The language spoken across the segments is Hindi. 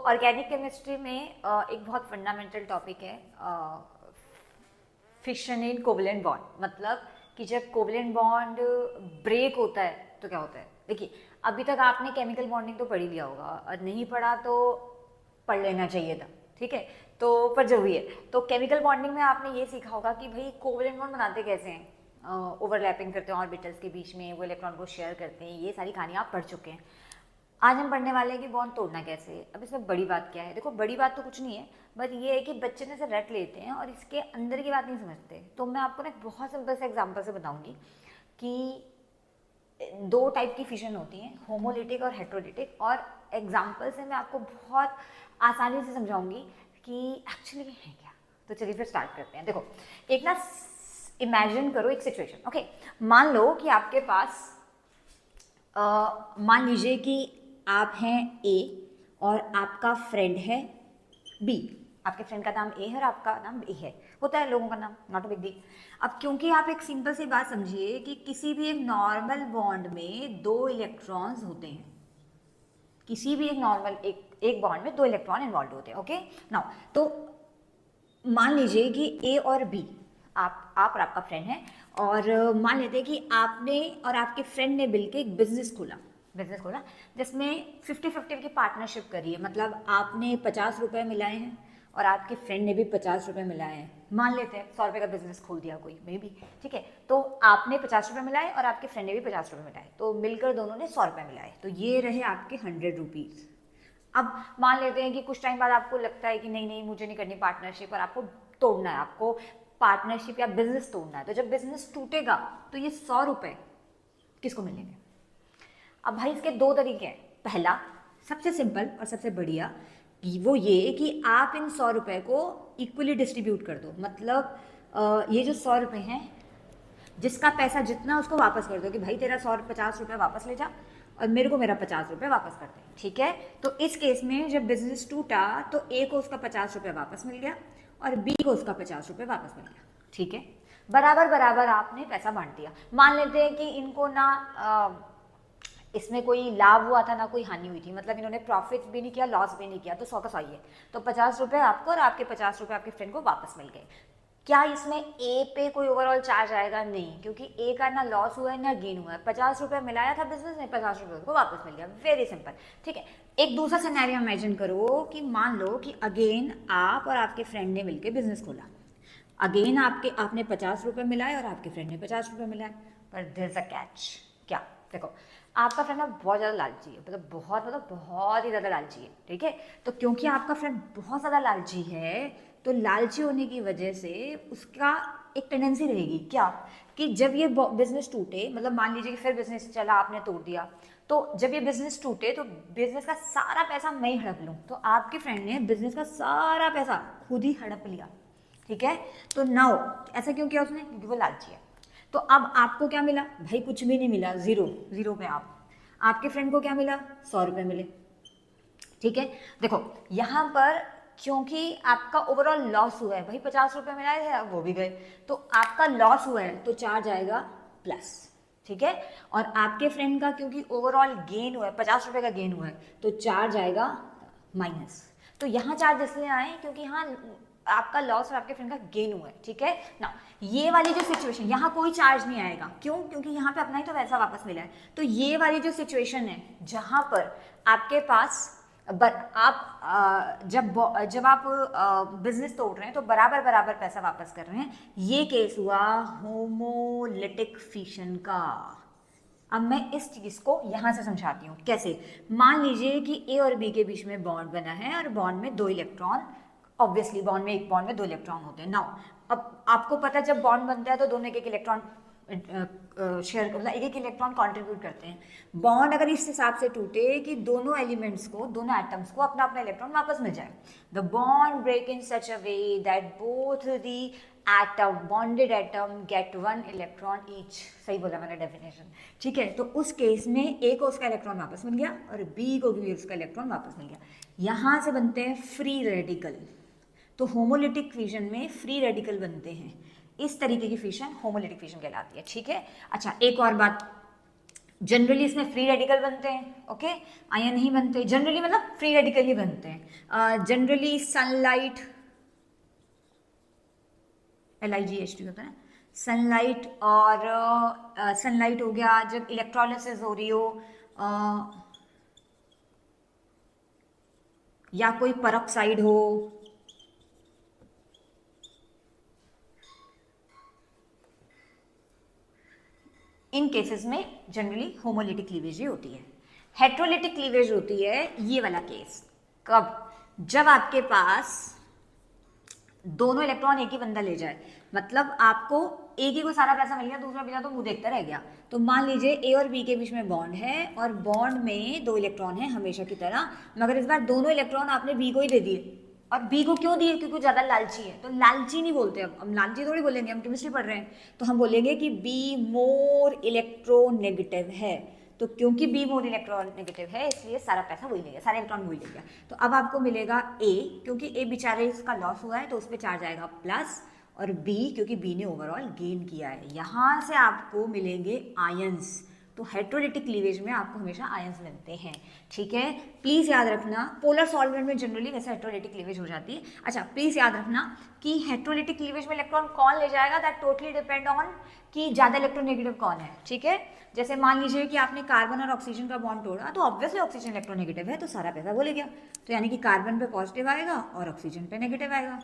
ऑर्गेनिक केमिस्ट्री में एक बहुत फंडामेंटल टॉपिक है फिशन इन कोवलेंट बॉन्ड। मतलब कि जब कोवलेंट बॉन्ड ब्रेक होता है तो क्या होता है। देखिए, अभी तक आपने केमिकल बॉन्डिंग तो पढ़ ही लिया होगा, और नहीं पढ़ा तो पढ़ लेना चाहिए था, ठीक है। तो पर जरूरी है। तो केमिकल बॉन्डिंग में आपने ये सीखा होगा कि भाई कोवलेंट बॉन्ड बनाते कैसे हैं, ओवरलैपिंग करते हैं ऑर्बिटल्स के बीच में, वो इलेक्ट्रॉन को शेयर करते हैं, ये सारी कहानियाँ आप पढ़ चुके हैं। आज हम पढ़ने वाले हैं कि बॉन्ड तोड़ना कैसे है। अब इसमें बड़ी बात क्या है? देखो, बड़ी बात तो कुछ नहीं है, बट ये है कि बच्चे ने से रट लेते हैं और इसके अंदर की बात नहीं समझते। तो मैं आपको ना एक बहुत सिंपल से एग्जांपल से बताऊंगी कि दो टाइप की फिशन होती हैं, होमोलिटिक और हेट्रोलिटिक, और एग्जाम्पल से मैं आपको बहुत आसानी से समझाऊंगी कि एक्चुअली है क्या। तो चलिए फिर स्टार्ट करते हैं। देखो, एक ना इमेजिन करो एक सिचुएशन, ओके। मान लो कि आपके पास मान लीजिए कि आप हैं ए और आपका फ्रेंड है बी। आपके फ्रेंड का नाम ए है और आपका नाम बी है, होता है लोगों का नाम, नॉट अ बिग डील। अब क्योंकि आप एक सिंपल सी बात समझिए कि किसी भी एक नॉर्मल बॉन्ड में दो इलेक्ट्रॉन्स होते हैं, किसी भी एक नॉर्मल एक बॉन्ड में दो इलेक्ट्रॉन इन्वॉल्व होते हैं, ओके। नाउ तो मान लीजिए कि ए और बी, आप और आपका फ्रेंड है, और मान लेते हैं कि आपने और आपके फ्रेंड ने मिलकर एक बिजनेस खोला जिसमें 50-50 की पार्टनरशिप करी है। मतलब आपने 50 रुपये मिलाए हैं और आपके फ्रेंड ने भी 50 रुपये मिलाए हैं। मान लेते हैं 100 रुपये का बिजनेस खोल दिया कोई, मे बी, ठीक है। तो आपने 50 रुपये मिलाए और आपके फ्रेंड ने भी 50 रुपये मिलाए, तो मिलकर दोनों ने 100 रुपये मिलाए, तो ये रहे आपके 100 रुपीज़। अब मान लेते हैं कि कुछ टाइम बाद आपको लगता है कि नहीं नहीं, मुझे नहीं करनी पार्टनरशिप, और आपको तोड़ना है, आपको पार्टनरशिप या बिजनेस तोड़ना है। तो जब बिजनेस टूटेगा तो ये 100 रुपये किसको मिलेंगे? अब भाई इसके दो तरीके हैं। पहला, सबसे सिंपल और सबसे बढ़िया, वो ये कि आप इन 100 रुपये को इक्वली डिस्ट्रीब्यूट कर दो। मतलब ये जो 100 रुपये हैं, जिसका पैसा जितना उसको वापस कर दो कि भाई तेरा 150 रुपये वापस ले जा और मेरे को मेरा 50 रुपये वापस कर दे, ठीक है। तो इस केस में जब बिजनेस टूटा तो ए को उसका 50 रुपये वापस मिल गया और बी को उसका 50 रुपये वापस मिल गया, ठीक है। बराबर बराबर आपने पैसा बांट दिया। मान लेते हैं कि इनको ना इसमें कोई लाभ हुआ था ना कोई हानि हुई थी, मतलब इन्होंने प्रॉफिट भी नहीं किया, लॉस भी नहीं किया, तो 100 का 100 ही है। तो 50 रुपये आपको और आपके 50 रुपये आपके फ्रेंड को वापस मिल गए। क्या इसमें ए पे कोई ओवरऑल चार्ज आएगा? नहीं, क्योंकि ए का ना लॉस हुआ है ना गेन हुआ है। 50 रुपये मिलाया था बिजनेस ने, 50 रुपये उनको वापस मिल गया, वेरी सिंपल, ठीक है। एक दूसरा सिनेरियो इमेजिन करो कि मान लो कि अगेन आप और आपके फ्रेंड ने मिलकर बिजनेस खोला। अगेन आपने 50 रुपये मिलाए और आपके फ्रेंड ने 50 रुपये मिलाए, पर देयर इज अ कैच। क्या? देखो, आपका फ्रेंड ना बहुत ज़्यादा लालची है, मतलब बहुत ही ज़्यादा लालची है, ठीक है। तो क्योंकि आपका फ्रेंड बहुत ज़्यादा लालची है, तो लालची होने की वजह से उसका एक टेंडेंसी रहेगी क्या, कि जब ये बिजनेस टूटे, मतलब मान लीजिए कि फिर बिजनेस चला, आपने तोड़ दिया, तो जब ये बिजनेस टूटे तो बिजनेस का सारा पैसा मैं ही हड़प लूँ। तो आपके फ्रेंड ने बिजनेस का सारा पैसा खुद ही हड़प लिया, ठीक है। तो नाउ ऐसा क्यों किया उसने? क्योंकि वो लालची है। तो अब आपको क्या मिला? भाई कुछ भी नहीं मिला, जीरो पे आपके फ्रेंड को क्या मिला? 100 रुपये मिले, ठीक है। देखो, यहाँ पर क्योंकि आपका ओवरऑल लॉस हुआ है, भाई 50 रुपये मिलाए थे वो भी गए, तो आपका लॉस हुआ है तो चार्ज आएगा प्लस, ठीक है। और आपके फ्रेंड का क्योंकि ओवरऑल गेन हुआ है, 50 रुपये का गेन हुआ है, तो चार्ज आएगा माइनस। तो यहाँ चार्ज इसलिए आए क्योंकि यहाँ आपका लॉस और आपके फ्रेंड का गेन हुआ है, ठीक है ना। ये वाली जो सिचुएशन, यहाँ कोई चार्ज नहीं आएगा, क्यों? क्योंकि यहाँ पे अपना ही तो पैसा वापस मिला है। तो ये वाली जो सिचुएशन है जहाँ पर आपके पास जब आप बिजनेस तोड़ रहे हैं तो बराबर बराबर पैसा वापस कर रहे हैं, ये केस हुआ होमोलिटिक फिशन का। अब मैं इस चीज को यहां से समझाती हूँ कैसे। मान लीजिए कि ए और बी के बीच में बॉन्ड बना है और बॉन्ड में दो इलेक्ट्रॉन, ऑब्वियसली एक बॉन्ड में दो इलेक्ट्रॉन होते हैं। नाउ अब आपको पता है जब बॉन्ड बनता है तो दोनों एक इलेक्ट्रॉन शेयर, मतलब एक इलेक्ट्रॉन कंट्रीब्यूट करते हैं। बॉन्ड अगर इस हिसाब से टूटे कि दोनों एलिमेंट्स को, दोनों एटम्स को अपना अपना इलेक्ट्रॉन वापस मिल जाए, the bond break in such a way that both the atom, bonded atom, get one electron each. सही बोला मैंने डेफिनेशन, ठीक है। तो उस केस में ए को उसका इलेक्ट्रॉन वापस मिल गया और बी को भी उसका इलेक्ट्रॉन वापस मिल गया। यहां से बनते हैं फ्री रेडिकल। तो होमोलिटिक फिशन में फ्री रेडिकल बनते हैं। इस तरीके की फिशन होमोलिटिक फिशन कहलाती है, ठीक है। अच्छा, एक और बात जनरली इसमें फ्री रेडिकल बनते हैं, ओके, आयन नहीं बनते जनरली, मतलब फ्री रेडिकल ही बनते हैं जनरली। सनलाइट, LIGHT होता है, सनलाइट, और सनलाइट हो गया जब इलेक्ट्रोलिसिस हो रही हो, या कोई परऑक्साइड हो, इन केसेस में जनरली होमोलिटिक क्लीवेज ही होती है। हेट्रोलिटिक क्लीवेज होती है ये वाला केस, कब? जब आपके पास दोनों इलेक्ट्रॉन एक ही बंदा ले जाए, मतलब आपको एक ही को सारा पैसा मिल गया, दूसरा बिना तो मुंह देखता रह गया। तो मान लीजिए ए और बी के बीच में बॉन्ड है और बॉन्ड में दो इलेक्ट्रॉन है हमेशा की तरह, मगर इस बार दोनों इलेक्ट्रॉन आपने बी को ही दे दिए। और बी को क्यों दिए? क्योंकि वो ज़्यादा लालची है। तो लालची नहीं बोलते, अब हम लालची थोड़ी बोलेंगे, हम केमिस्ट्री पढ़ रहे हैं, तो हम बोलेंगे कि बी मोर इलेक्ट्रोनेगेटिव है। तो क्योंकि बी मोर इलेक्ट्रोनेगेटिव है इसलिए सारा पैसा वही ले गया, सारे इलेक्ट्रॉन वही ले गया। तो अब आपको मिलेगा ए, क्योंकि ए बेचारे इसका लॉस हुआ है तो उस पर चार्ज आएगा प्लस, और बी क्योंकि बी ने ओवरऑल गेन किया है। यहाँ से आपको मिलेंगे आयंस। तो हेट्रोलिटिक क्लीवेज में आपको हमेशा आयंस मिलते हैं, ठीक है। प्लीज़ याद रखना, पोलर सॉल्वेंट में जनरली वैसे हेट्रोलिटिक क्लीवेज हो जाती है। अच्छा, प्लीज़ याद रखना कि हेट्रोलिटिक क्लीवेज में इलेक्ट्रॉन कौन ले जाएगा, दैट टोटली डिपेंड ऑन कि ज़्यादा इलेक्ट्रोनेगेटिव कौन है, ठीक है। जैसे मान लीजिए कि आपने कार्बन और ऑक्सीजन का बॉन्ड तोड़ा, तो ऑब्वियसली ऑक्सीजन इलेक्ट्रोनेगेटिव है, तो सारा पैसा वो ले गया। तो यानी कि कार्बन पे पॉजिटिव आएगा और ऑक्सीजन पे नेगेटिव आएगा।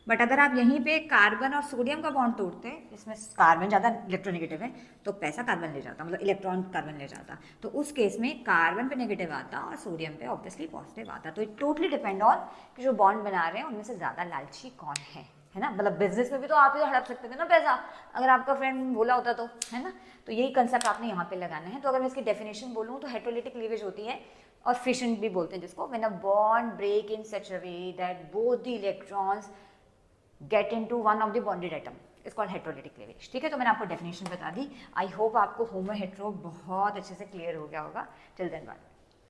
बट अगर आप यहीं पे कार्बन और सोडियम का बॉन्ड तोड़ते, इसमें कार्बन ज़्यादा इलेक्ट्रोनेगेटिव है, तो पैसा कार्बन ले जाता, मतलब इलेक्ट्रॉन कार्बन ले जाता। तो उस केस में कार्बन पे नेगेटिव आता और सोडियम पे ऑब्वियसली पॉजिटिव आता। तो इट टोटली डिपेंड ऑन कि जो बॉन्ड बना रहे हैं उनमें से ज़्यादा लालची कौन है ना। मतलब बिजनेस में भी तो आप ही हड़प सकते थे ना पैसा, अगर आपका फ्रेंड बोला होता तो, है ना। तो यही कंसेप्ट आपने यहाँ पे लगाना है। तो अगर मैं इसकी डेफिनेशन बोलूँ तो हेट्रोलिटिक क्लीवेज होती है, और फिशन भी बोलते हैं जिसको, when a bond break in such a way that both the electrons get into one of the bonded atom is called heterolytic cleavage, ठीक है। तो मैंने आपको डेफिनेशन बता दी। आई होप आपको होमो हेट्रो बहुत अच्छे से क्लियर हो गया होगा। Till then bye.